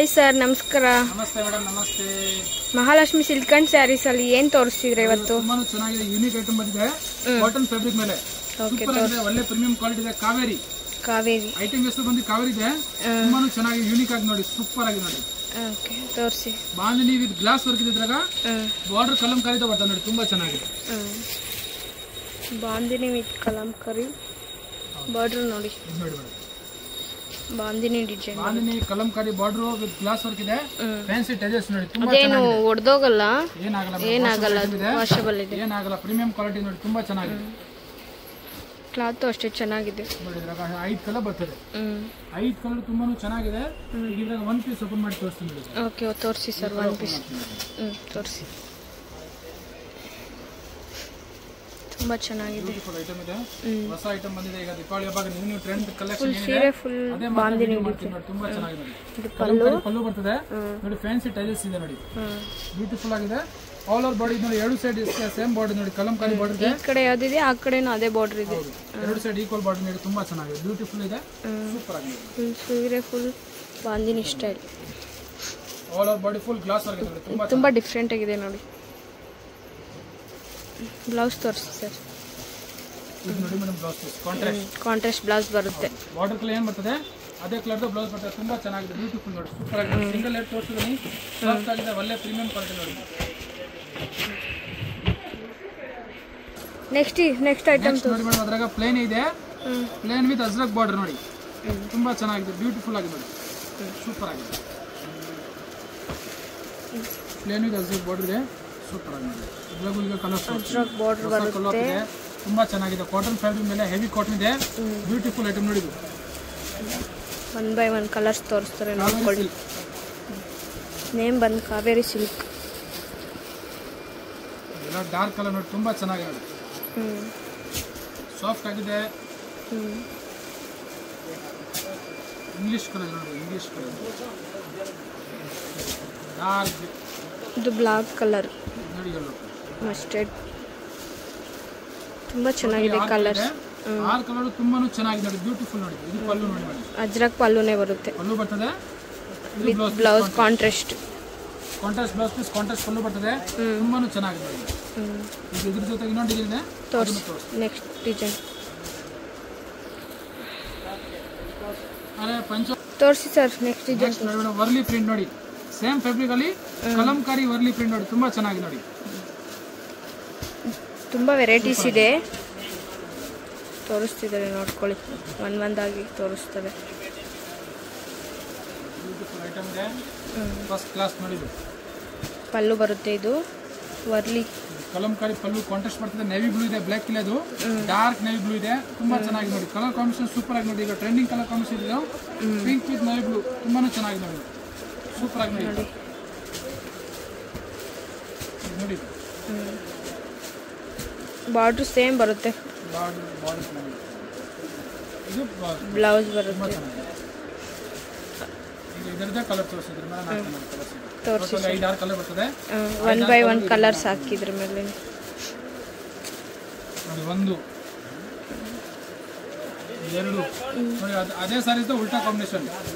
Hi sir, ನಮಸ್ಕಾರ. ನಮಸ್ತೆ madam. ನಮಸ್ತೆ. ಮಹಾಲಕ್ಷ್ಮಿ ಸಿಲ್ಕ್ ಅಂಡ್ ಸ್ಯಾರೀಸ್ ಅಲ್ಲಿ ಏನ್ ತೋರಿಸ್ತಿದ್ರೆ ಇವತ್ತು? ತುಂಬಾನು ಚೆನ್ನಾಗಿದೆ, ಯೂನಿಕ್ ಐಟಮ್ ಬಂದಿದೆ. ಕಾಟನ್ ಫ್ಯಾಬ್ರಿಕ್ ಮೇಲೆ ಸೂಪರ್ ಆಗಿದೆ, ಒಳ್ಳೆ ಪ್ರೀಮಿಯಂ ಕ್ವಾಲಿಟಿ ಇದೆ. ಕಾವೇರಿ ಐಟಮ್ ಹೆಸರು ಬಂದು ಕಾವೇರಿ ಇದೆ. ತುಂಬಾನು ಚೆನ್ನಾಗಿ ಯೂನಿಕ್ ಆಗಿ ನೋಡಿ, ಸೂಪರ್ ಆಗಿ ನೋಡಿ. ಓಕೆ, ತೋರಿಸಿ. ಬಾಂಧನಿ ವಿತ್ ಗ್ಲಾಸ್ ವರ್ಕ್ ಇದ್ರಾಗ ಬಾರ್ಡರ್ ಕಲಂಕಾರಿ ಬರ್ತದೆ ನೋಡಿ, ತುಂಬಾ ಚೆನ್ನಾಗಿದೆ. ಬಾಂದಿನಿ ವಿತ್ ಕಲಂಕಾರಿ ಬಾರ್ಡರ್ ನೋಡಿ. ನೋಡಿ madam, bandhani design, bandhani Kalamkari border with glass work ಇದೆ. ಫ್ಯಾನ್ಸಿ ಟೆಜಸ್ ನೋಡಿ, ತುಂಬಾ ಅದೇನು ಒಡೆದೋಗಲ್ಲ, ಏನಾಗಲ್ಲ, ವಾಷಬಲ್ ಇದೆ, ಏನಾಗಲ್ಲ. ಪ್ರೀಮಿಯಂ ಕ್ವಾಲಿಟಿ ನೋಡಿ, ತುಂಬಾ ಚೆನ್ನಾಗಿದೆ. ಕ್ಲಾತ್ ಅಷ್ಟೇ ಚೆನ್ನಾಗಿದೆ ನೋಡಿ. ಇದ್ರಾಗ 5 ಕಲರ್ ಬರ್ತದೆ. 5 ಕಲರ್ ತುಂಬಾನು ಚೆನ್ನಾಗಿದೆ. ಇದ್ರಾಗ 1 ಪೀಸ್ ಓಪನ್ ಮಾಡಿ ತೋರಿಸ್ತೀನಿ. ಓಕೆ, ತೋರಿಸಿ ಸರ್. 1 ಪೀಸ್ ತೋರಿಸಿ. ತುಂಬಾ ಚೆನ್ನಾಗಿದೆ. ಐಟಮ್ ಇದೆ, ಹೊಸ ಐಟಮ್ ಬಂದಿದೆ. ಈಗ ದೀಪಾವಳಿ ಹಬ್ಬ ನ್ಯೂ ಟ್ರೆಂಡ್ ಕಲೆಕ್ಷನ್ ಇದೆ. ಸೀರೆ ಫುಲ್ ಬಾಂದಿನಿ ನೋಡಿ, ತುಂಬಾ ಚೆನ್ನಾಗಿದೆ. ಪಲ್ಲು ಬರ್ತದೆ ನೋಡಿ, ಫ್ಯಾನ್ಸಿ ಟೈಲ್ಸ್ ಇದೆ ನೋಡಿ, ಬ್ಯೂಟಿಫುಲ್ ಆಗಿದೆ. ಆಲ್ ಓವರ್ ಬಾಡಿ ನೋಡಿ, 2 ಸೈಡ್ ಸೇಮ್ ಬಾರ್ಡರ್ ನೋಡಿ, ಕಲಂಕಾರಿ ಬಾರ್ಡರ್ ಇದೆ. ಈ ಕಡೆ ಯಾವ್ದಿದೆ, ಆ ಕಡೆನೂ ಅದೇ ಬಾರ್ಡರ್ ಇದೆ. 2 ಸೈಡ್ ಈಕ್ವಲ್ ಬಾರ್ಡರ್ ನೋಡಿ, ತುಂಬಾ ಚೆನ್ನಾಗಿದೆ, ಬ್ಯೂಟಿಫುಲ್ ಇದೆ, ಸೂಪರ್ ಆಗಿದೆ. ಸೀರೆ full bandhani style, all over body full glass work ಇದೆ, ತುಂಬಾ ಡಿಫ್ರೆಂಟ್ ಆಗಿದೆ ನೋಡಿ. ಬ್ಲೌಸ್ ತೋರಿಸಿ ಸರ್. ನೋಡಿ ಮೇಡಮ್, ಬ್ಲೌಸ್ ಕಾಂಟ್ರಾಸ್ಟ್ ಬ್ಲೌಸ್ ಬರುತ್ತೆ. ಬಾರ್ಡರ್ ಕಲರ್ ಏನ್ ಬರ್ತದೆ ಅದೇ ಕಲರ್ದು ಬ್ಲೌಸ್ ಬರ್ತದೆ. ತುಂಬಾ ಚೆನ್ನಾಗಿದೆ, ಬ್ಯೂಟಿಫುಲ್ ನೋಡಿ, ಸೂಪರ್ ಆಗಿದೆ. ಸಿಂಗಲ್ ಲೇಟ್ ತೋರಿಸಿದೀನಿ, ಸಾಫ್ಟ್ ಆಗಿದೆ, ಒಳ್ಳೆ ಪ್ರೀಮಿಯಂ ಕ್ವಾಲಿಟಿ ನೋಡಿ. ನೆಕ್ಸ್ಟ್ ಐಟಮ್ ನೋಡಿ ಮೇಡಮ್, ಅದ್ರಾಗ ಪ್ಲೇನ್ ಇದೆ, ಪ್ಲೇನ್ ವಿತ್ ಅಜ್ರಕ್ ಬಾರ್ಡರ್ ನೋಡಿ, ತುಂಬಾ ಚೆನ್ನಾಗಿದೆ, ಬ್ಯೂಟಿಫುಲ್ ಆಗಿದೆ ನೋಡಿ, ಸೂಪರ್ ಆಗಿದೆ. ಪ್ಲೇನ್ ವಿತ್ ಅಜ್ರಕ್ ಬಾರ್ಡರ್ ಇದೆ, ಸೂಪರ್ ಆಗಿದೆ. ಇದ್ರಾಗೂ ಈಗ ಅಜ್ರಕ್ ಬಾರ್ಡರ್ ಬರುತ್ತೆ, ತುಂಬಾ ಚೆನ್ನಾಗಿದೆ. ಕಾಟನ್ ಫ್ಯಾಬ್ರಿಕ್ ಮೇಲೆ ಹೆವಿ ಕಾಟನ್ ಇದೆ, ಬ್ಯೂಟಿಫುಲ್ ಐಟಮ್ ನೋಡಿ. 1 by 1 ಕಲರ್ಸ್ ತೋರಿಸ್ತಾರೆ, ನೋಡ್ಕೊಳ್ಳಿ. ನೇಮ್ ಬಂದು ಕಾವೇರಿ ಸಿಲ್ಕ್. ಎಲ್ಲ ಡಾರ್ಕ್ ಕಲರ್ ನೋಡಿ, ತುಂಬಾ ಚೆನ್ನಾಗಿದೆ, ಸಾಫ್ಟ್ ಆಗಿದೆ. ಇಂಗ್ಲಿಷ್ ಕಲರ್ ನೋಡಿ, ಇಂಗ್ಲಿಷ್ ಕಲರ್ ಡಾರ್ಕ್. ಇದು ಬ್ಲಾಕ್ ಕಲರ್ ನೋಡಿ, ಮಸ್ಟರ್ಡ್. ತುಂಬಾ ಚೆನ್ನಾಗಿದೆ ಕಲರ್ಸ್. 6 ಕಲರ್ ತುಂಬಾನು ಚೆನ್ನಾಗಿದೆ ನೋಡಿ, ಬ್ಯೂಟಿಫುಲ್ ನೋಡಿ. ಇದು ಪಲ್ಲು ನೋಡಿ ಮೇಡಮ್, ಅಜ್ರಕ್ ಪಲ್ಲುನೇ ಬರುತ್ತೆ, ಪಲ್ಲು ಬರ್ತದೆ with blouse contrast blouse piece, contrast pallu ಬರ್ತದೆ, ತುಂಬಾನು ಚೆನ್ನಾಗಿದೆ ನೋಡಿ. ಈಗ ಇದ್ರ ಜೊತೆಗೆ ಇನ್ನೊಂದು ಡಿಸೈನ್ ಇದೆ, ತೋರಿಸಿ. ನೆಕ್ಸ್ಟ್ ಡಿಸೈನ್ ತೋರಿಸಿ ಸರ್. ನೆಕ್ಸ್ಟ್ ಡಿಸೈನ್ ನೋಡಿ ಮೇಡಮ್, ವರ್ಲಿ ಪ್ರಿಂಟ್ ನೋಡಿ, ಸೇಮ್ ಫ್ಯಾಬ್ರಿಕ್ ಅಲ್ಲಿ ಕಲಂಕಾರಿ ವರ್ಲಿ ಪ್ರಿಂಟ್ ನೋಡಿ, ತುಂಬಾ ಚೆನ್ನಾಗಿದೆ ನೋಡಿ. ತುಂಬಾ ವೆರೈಟೀಸ್ ಇದೆ, ತೋರಿಸ್ತಿದ್ದಾರೆ ನೋಡ್ಕೊಳ್ಳಿ. ಒಂದಾಗಿ ತೋರಿಸ್ತವೆ. ಬ್ಯೂಟಿಫುಲ್ ಐಟಮ್ ಇದೆ, ಫಸ್ಟ್ ಕ್ಲಾಸ್ ನೋಡಿ. ಪಲ್ಲು ಬರುತ್ತೆ, ಇದು ವರ್ಲಿ ಕಲಂಕಾರಿ ಪಲ್ಲು, ಕಾಂಟ್ರಾಸ್ಟ್ ಬರ್ತದೆ. ನೇವಿ ಬ್ಲೂ ಇದೆ, ಬ್ಲಾಕ್ ಇಲ್ಲ, ಅದು ಡಾರ್ಕ್ ನೇವಿ ಬ್ಲೂ ಇದೆ, ತುಂಬಾ ಚೆನ್ನಾಗಿದೆ ನೋಡಿ. ಕಲರ್ ಕಾಂಬಿನೇಷನ್ ಸೂಪರ್ ಆಗಿ ನೋಡಿ. ಈಗ ಟ್ರೆಂಡಿಂಗ್ ಕಲರ್ ಕಾಂಬಿನೇಷನ್ ಇದೆ, ಪಿಂಕ್ ವಿತ್ ನೇವಿ ಬ್ಲೂ, ತುಂಬಾನು ಚೆನ್ನಾಗಿದೆ ನೋಡಿ, ಸೂಪರ್ ಆಗಿ ನೋಡಿ. ನೋಡಿ ಬಾರ್ಡರ್ ಸೇಮ್ ಬರುತ್ತೆ, ಇದು ಬ್ಲೌಸ್ ಬರುತ್ತೆ. ಇದರದೇ ಕಲರ್ ತೋರಿಸಿದ್ರೆ ತೋರಿಸಿ. 5-6 ಕಲರ್ ಬರ್ತದೆ. 1 by 1 ಕಲರ್ಸ್ ಹಾಕಿದ್ರ ಮೇಲೆ ನೋಡಿ, 1 2 ನೋಡಿ, ಅದೇ ಸಾರಿ ಉಲ್ಟಾ ಕಾಂಬಿನೇಷನ್.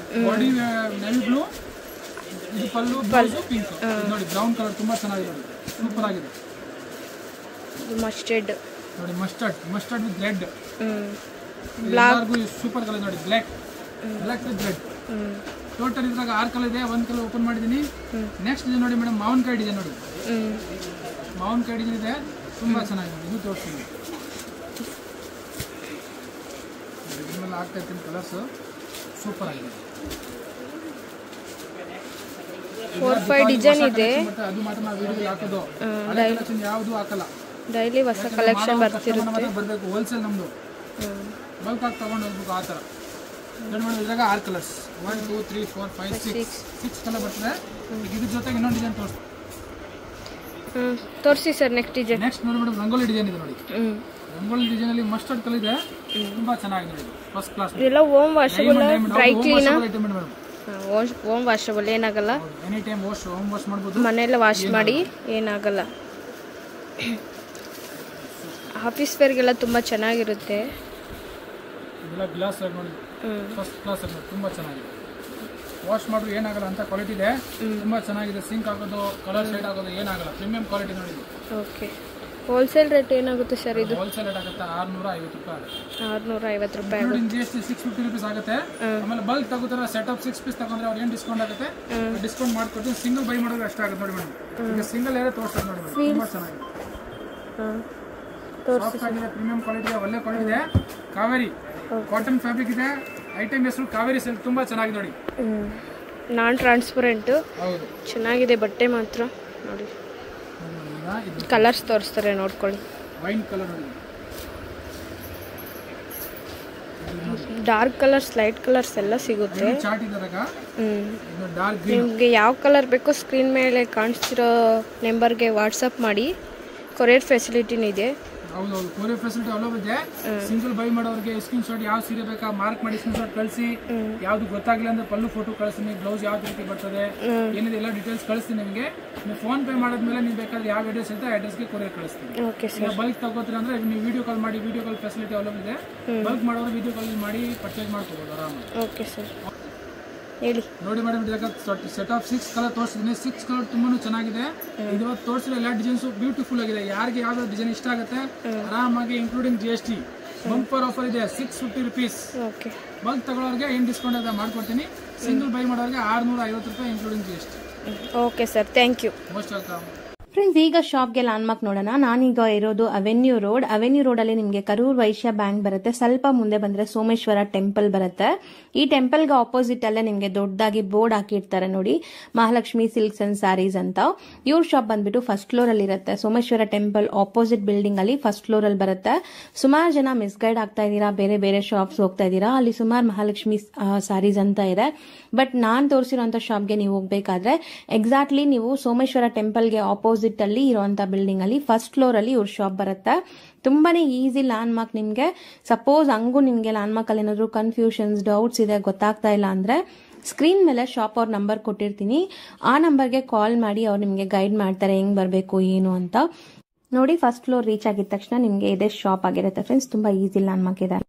ಬಾಡಿ ನೇವಿ ಬ್ಲೂ, ಇದು ಪಲ್ಲು, ಬ್ಲೌಸ್ ಪಿಂಕ್ ನೋಡಿ, ಬ್ರೌನ್ ಕಲರ್, ತುಂಬಾ ಚೆನ್ನಾಗಿದೆ ನೋಡಿ, ಸೂಪರ್ ಆಗಿದೆ. ಮಸ್ಟರ್ಡ್ ನೋಡಿ, mustard with red, black super colour ನೋಡಿ, ಬ್ಲಾಕ್ ವಿತ್ ರೆಡ್. ಟೋಟಲ್ ಇದ್ರಾಗ 6 ಕಲರ್ ಇದೆ, 1 ಕಲರ್ ಓಪನ್ ಮಾಡಿದ್ದೀನಿ. ನೆಕ್ಸ್ಟ್ ಇದೆ ನೋಡಿ ಮೇಡಮ್, ಮಾವಿನಕಾಯಿ ಇದೆ ನೋಡಿ, ಮಾವಿನಕಾಯಿ ಡಿಸೈನ್ ಇದೆ, ತುಂಬಾ ಚೆನ್ನಾಗಿದೆ. ಇದು ತೋರಿಸ್ತೀನಿ, ಇದನ್ನೆಲ್ಲ ಆಗ್ತಾ ಇರ್ತೀನಿ, ಕಲರ್ಸ್ ಸೂಪರ್ ಆಗಿದೆ. 4-5 ಡಿಸೈನ್ ಇದೆ, ಅದು ಮಾತ್ರ ನಾವು ವಿಡಿಯೋದಲ್ಲಿ ಹಾಕೋದು, ಯಾವುದು ಹಾಕಲ್ಲ. ಡೈಲಿ ಹೊಸ ಕಲೆಕ್ಷನ್ ಬರ್ತಿರುತ್ತೆ, ಬರಬೇಕು. ಹೋಲ್ಸೇಲ್ ನಮ್ದು, ಬಲ್ಕ್ ಆಗಿ ತಗೊಂಡು ಹೋಗ್ಬೇಕು, ಆ ಥರ ನೋಡಿ ಮೇಡಮ್. ಇದ್ರಾಗ 6 ಕಲರ್ಸ್, 1 2 3 4 5 6 ಕಲರ್ ಬರ್ತದೆ. ಇದ್ರ ಜೊತೆಗೆ ಇನ್ನೊಂದು ಡಿಸೈನ್ ತೋರಿಸಿ ಸರ್. Next design. ನೆಕ್ಸ್ಟ್ ನೋಡಿ ಮೇಡಮ್, ರಂಗೋಲಿ ಡಿಸೈನ್ ಇದೆ ನೋಡಿ. ರಂಗೋಲಿ ಡಿಸೈನ್ ಅಲ್ಲಿ ಮಸ್ಟರ್ಡ್ ಕಲರ್ ಇದೆ, ತುಂಬಾ ಚೆನ್ನಾಗಿದೆ ನೋಡಿ, ಫಸ್ಟ್ ಕ್ಲಾಸ್. ಇದೆಲ್ಲ home washable, dry clean, madam. Home washable, ಏನಾಗಲ್ಲ. ಎನಿ ಟೈಮ್ ಹೋಮ್ ವಾಶ್ ಮಾಡ್ಬೋದು, ಮನೆಯಲ್ಲ ವಾಶ್ ಮಾಡಿ, ಏನಾಗಲ್ಲ. ಆಫೀಸ್ ವೇರ್ಗೆಲ್ಲ ತುಂಬ ಚೆನ್ನಾಗಿರುತ್ತೆ. ಇದೆಲ್ಲ ಗ್ಲಾಸ್ ನೋಡಿ, ಫಸ್ಟ್ ಕ್ಲಾಸ್ ನೋಡಿ, ತುಂಬ ಚೆನ್ನಾಗಿದೆ. ವಾಶ್ ಮಾಡಿದ್ರು ಏನಾಗಲ್ಲ ಅಂತ ಕ್ವಾಲಿಟಿ ಇದೆ. ತುಂಬಾ ಚೆನ್ನಾಗಿದೆ. ಸಿಂಕ್ ಆಗೋದು, ಕಲರ್ ಶೇಡ್ ಆಗೋದು ಏನಾಗಲ್ಲ. ಪ್ರೀಮಿಯಂ ಕ್ವಾಲಿಟಿ ನೋಡಿ. ಓಕೆ. ಹೋಲ್ಸೇಲ್ ರೇಟ್ ಏನಾಗುತ್ತೆ ಸರ್ ಇದು? ಹೋಲ್ಸೇಲ್ ರೇಟ್ ಆಗುತ್ತೆ 650 ರೂಪಾಯಿ. 650 ರೂಪಾಯಿ. GST 650 rupees ಆಗುತ್ತೆ. ಆಮೇಲೆ ಬಲ್ಕ್ ತಗೋತಾರೆ, ಸೆಟ್ ಆಫ್ 6 ಪೀಸ್ ತಗೊಂಡ್ರೆ ಅವ್ರು ಏನು ಡಿಸ್ಕೌಂಟ್ ಆಗುತ್ತೆ, ಡಿಸ್ಕೌಂಟ್ ಮಾಡ್ಕೊಡ್ತೀವಿ. ಸಿಂಗಲ್ ಬೈ ಮಾಡೋದು ಅಷ್ಟೇ ಆಗುತ್ತೆ ನೋಡಿ ಮೇಡಮ್. ಈಗ ಸಿಂಗಲ್ ಏನೇ ತೋರಿಸ್ತಾರೆ ನೋಡಿ ಮೇಡಮ್. ತುಂಬಾ ಚೆನ್ನಾಗಿದೆ. ಸಾಫ್ಟ್ ಆಗಿದೆ, ಪ್ರೀಮಿಯಂ ಕ್ವಾಲಿಟಿ ಇದೆ, ಒಳ್ಳೆ ಕ್ವಾಲಿಟಿ ಇದೆ. ಕಾವೇರಿ ಕಾಟನ್ ಫ್ಯಾಬ್ರಿಕ್ ಇದೆ. ಐಟಮ್ ಹೆಸರು ಕಾವೇರಿ ಸಿಲ್ಕ್. ತುಂಬಾ ಚೆನ್ನಾಗಿದೆ ನೋಡಿ. ನಾನ್ ಟ್ರಾನ್ಸ್ಪರೆಂಟ್. ಹೌದು, ಚೆನ್ನಾಗಿದೆ ಬಟ್ಟೆ ಮಾತ್ರ ನೋಡಿ. ಕಲರ್ಸ್ ತೋರಿಸ್ತಾರೆ ನೋಡ್ಕೊಳ್ಳಿ. ವೈನ್ ಕಲರ್ ನೋಡಿ. ಡಾರ್ಕ್ ಕಲರ್ಸ್, ಲೈಟ್ ಕಲರ್ಸ್ ಎಲ್ಲ ಸಿಗುತ್ತೆ. ಚಾರ್ಟ್ ಇದರಾಗ ಡಾರ್ಕ್ ಗ್ರೀನ್. ನಿಮಗೆ ಯಾವ ಕಲರ್ ಬೇಕೋ ಸ್ಕ್ರೀನ್ ಮೇಲೆ ಕಾಣಿಸ್ತಿರೋ ನಂಬರ್ಗೆ ವಾಟ್ಸಪ್ ಮಾಡಿ. ಕೊರಿಯರ್ ಫೆಸಿಲಿಟಿನೂ ಇದೆ. ಹೌದೌದು, ಕೊರಿಯರ್ ಫೆಸಿಲಿಟಿ ಅವೈಲೇಬಲ್ ಇದೆ. ಸಿಂಗಲ್ ಬೈ ಮಾಡೋರಿಗೆ ಸ್ಕ್ರೀನ್ ಶಾಟ್ ಯಾವ ಸೀರೆ ಬೇಕಾ ಮಾರ್ಕ್ ಮಾಡಿ ಸ್ಕ್ರೀನ್ ಶಾಟ್ ಕಳಿಸಿ. ಯಾವ್ದು ಗೊತ್ತಾಗ್ಲಿಲ್ಲ ಅಂದ್ರೆ ಪಲ್ಲು ಫೋಟೋ ಕಳಿಸ್ತೀನಿ, ಬ್ಲೌಸ್ ಯಾವ ರೀತಿ ಬರ್ತದೆ ಏನಿದೆ ಎಲ್ಲ ಡೀಟೇಲ್ಸ್ ಕಳಿಸ್ತೀನಿ ನಿಮಗೆ. ನೀವು ಫೋನ್ ಪೇ ಮಾಡಿದ್ಮೇಲೆ ನೀವು ಬೇಕಾದ್ರೆ ಯಾವ ಅಡ್ರೆಸ್ ಇರುತ್ತೆ ಅಡ್ರೆಸ್ಗೆ ಕೊರಿಯರ್ ಕಳಿಸ್ತೀನಿ. ಬಲ್ಕ್ ತಗೋತೀರ ಅಂದ್ರೆ ನೀವು ವಿಡಿಯೋ ಕಾಲ್ ಮಾಡಿ, ವಿಡಿಯೋ ಕಾಲ್ ಫೆಸಿಲಿಟಿ ಅವೈಲೇಬಲ್ ಇದೆ. ಬಲ್ಕ್ ಮಾಡೋರು ವಿಡಿಯೋ ಕಾಲ್ ಮಾಡಿ ಪರ್ಚೇಸ್ ಮಾಡ್ಕೋಬಹುದು ಆರಾಮಾಗಿ. ಓಕೆ ಸರ್, ಹೇಳಿ. ನೋಡಿ ಮೇಡಮ್, ಸೆಟ್ ಆಫ್ 6 ಕಲರ್ ತೋರಿಸಿದ್ದೀನಿ. 6 ಕಲರ್ ತುಂಬಾನು ಚೆನ್ನಾಗಿದೆ. ಇವತ್ತು ತೋರಿಸಿರೋ ಎಲ್ಲ ಡಿಸೈನ್ಸ್ ಬ್ಯೂಟಿಫುಲ್ ಆಗಿದೆ. ಯಾರಿಗೆ ಯಾವ್ದು ಡಿಸೈನ್ ಇಷ್ಟ ಆಗುತ್ತೆ ಆರಾಮಾಗಿ ಇನ್ಕ್ಲೂಡಿಂಗ್ GST ಬಂಪರ್ ಆಫರ್ ಇದೆ 650 rupees. ಬಲ್ಕ್ ತಗೊಳ್ಳೋರಿಗೆ ಏನು ಡಿಸ್ಕೌಂಟ್ ಅಂತ ಮಾಡ್ಕೊಡ್ತೀನಿ. ಸಿಂಗಲ್ ಬೈ ಮಾಡೋರಿಗೆ 650 ರೂಪಾಯಿ including GST. Okay sir, thank you. Most welcome. Friends, ಈಗ ಶಾಪ್ಗೆ ಲ್ಯಾಂಡ್ಮಾರ್ಕ್ ನೋಡೋಣ. ನಾನೀಗ ಇರೋದು ಅವೆನ್ಯೂ ರೋಡ್. ಅವೆನ್ಯೂ ರೋಡ್ ಅಲ್ಲಿ ನಿಮಗೆ ಕರೂರ್ ವೈಶ್ಯ ಬ್ಯಾಂಕ್ ಬರುತ್ತೆ. ಸ್ವಲ್ಪ ಮುಂದೆ ಬಂದ್ರೆ ಸೋಮೇಶ್ವರ ಟೆಂಪಲ್ ಬರುತ್ತೆ. ಈ ಟೆಂಪಲ್ಗೆ ಆಪೋಸಿಟ್ ಅಲ್ಲೇ ನಿಮಗೆ ದೊಡ್ಡದಾಗಿ ಬೋರ್ಡ್ ಹಾಕಿರ್ತಾರೆ ನೋಡಿ, ಮಹಾಲಕ್ಷ್ಮಿ ಸಿಲ್ಕ್ಸ್ ಅಂಡ್ ಸ್ಯಾರೀಸ್ ಅಂತ. ಇವ್ರ ಶಾಪ್ ಬಂದ್ಬಿಟ್ಟು ಫಸ್ಟ್ ಫ್ಲೋರ್ ಅಲ್ಲಿ ಇರುತ್ತೆ. ಸೋಮೇಶ್ವರ ಟೆಂಪಲ್ ಆಪೋಸಿಟ್ ಬಿಲ್ಡಿಂಗ್ ಅಲ್ಲಿ ಫಸ್ಟ್ ಫ್ಲೋರ್ ಅಲ್ಲಿ ಬರುತ್ತೆ. ಸುಮಾರು ಜನ ಮಿಸ್ಗೈಡ್ ಆಗ್ತಾ ಇದ್ದೀರಾ, ಬೇರೆ ಬೇರೆ ಶಾಪ್ಸ್ ಹೋಗ್ತಾ ಇದ್ದೀರಾ. ಅಲ್ಲಿ ಸುಮಾರು ಮಹಾಲಕ್ಷ್ಮಿ ಸ್ಯಾರೀಸ್ ಅಂತ ಇದೆ. ಬಟ್ ನಾನ್ ತೋರಿಸಿರುವಂತ ಶಾಪ್ಗೆ ನೀವು ಹೋಗ್ಬೇಕಾದ್ರೆ ಎಕ್ಸಾಕ್ಟ್ಲಿ ನೀವು ಸೋಮೇಶ್ವರ ಟೆಂಪಲ್ಗೆ ಆಪೋಸಿಟ್ ಅಲ್ಲಿ ಇರುವಂತ ಬಿಲ್ಡಿಂಗ್ ಅಲ್ಲಿ ಫಸ್ಟ್ ಫ್ಲೋರ್ ಅಲ್ಲಿ ಇವ್ರ ಶಾಪ್ ಬರುತ್ತೆ. ತುಂಬಾನೇ ಈಸಿ ಲ್ಯಾಂಡ್ ಮಾರ್ಕ್. ನಿಮ್ಗೆ ಸಪೋಸ್ ಹಂಗೂ ನಿಮ್ಗೆ ಲ್ಯಾಂಡ್ ಮಾರ್ಕ್ ಅಲ್ಲಿ ಏನಾದ್ರು ಕನ್ಫ್ಯೂಷನ್ಸ್, ಡೌಟ್ಸ್ ಇದೆ, ಗೊತ್ತಾಗ್ತಾ ಇಲ್ಲ ಅಂದ್ರೆ ಸ್ಕ್ರೀನ್ ಮೇಲೆ ಶಾಪ್ ಅವ್ರ ನಂಬರ್ ಕೊಟ್ಟಿರ್ತೀನಿ. ಆ ನಂಬರ್ಗೆ ಕಾಲ್ ಮಾಡಿ ಅವ್ರು ನಿಮ್ಗೆ ಗೈಡ್ ಮಾಡ್ತಾರೆ ಹೆಂಗ್ ಬರ್ಬೇಕು ಏನು ಅಂತ. ನೋಡಿ, ಫಸ್ಟ್ ಫ್ಲೋರ್ ರೀಚ್ ಆಗಿದ ತಕ್ಷಣ ನಿಮ್ಗೆ ಇದೇ ಶಾಪ್ ಆಗಿರುತ್ತೆ ಫ್ರೆಂಡ್ಸ್. ತುಂಬಾ ಈಸಿ ಲ್ಯಾಂಡ್ ಮಾರ್ಕ್ ಇದೆ.